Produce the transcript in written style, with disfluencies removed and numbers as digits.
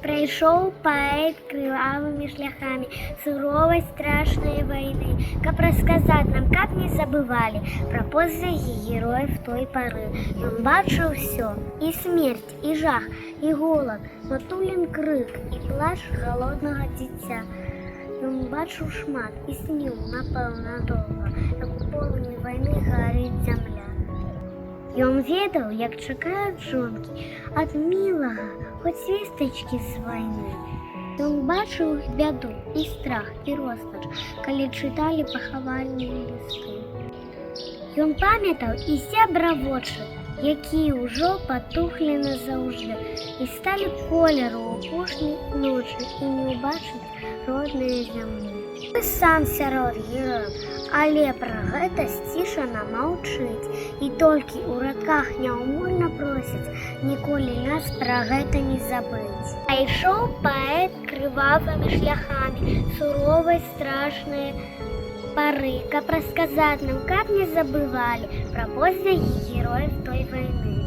Прайшоў паэт крывавымі шляхамі суровай страшнай вайны, каб расказаць нам, каб не забывалі пра подзвігі герояў той пары. Ён бачыў усё, і смерць, і жах, і голад, матулін крык, і плач галоднага дзіця. Ён бачыў шмат і сніў, напэўна, доўга, як у полымі вайны гарыць зямля. Ён ведаў, як чакаюць жонкі ад мілага, хоць вестачкі з вайны. Ён бачыў іх бяду і страх, і роспач, калі чыталі пахавальныя лісты. Ён памятаў і сябра вочы, якія ўжо патухлі назаўжды і сталі колеру ў апошняй ночы і не ўбачыць родныя зямлі. Ты сам сярод герояў, але пра гэта сцішана маўчыць і толькі ў радках няўмольна просіць ніколі нас пра гэта не забыць. Пайшоў паэт крывавымі шляхамі суровай страшнай пары, каб расказаць нам, каб не забывалі пра подзвігі герояў той вайны.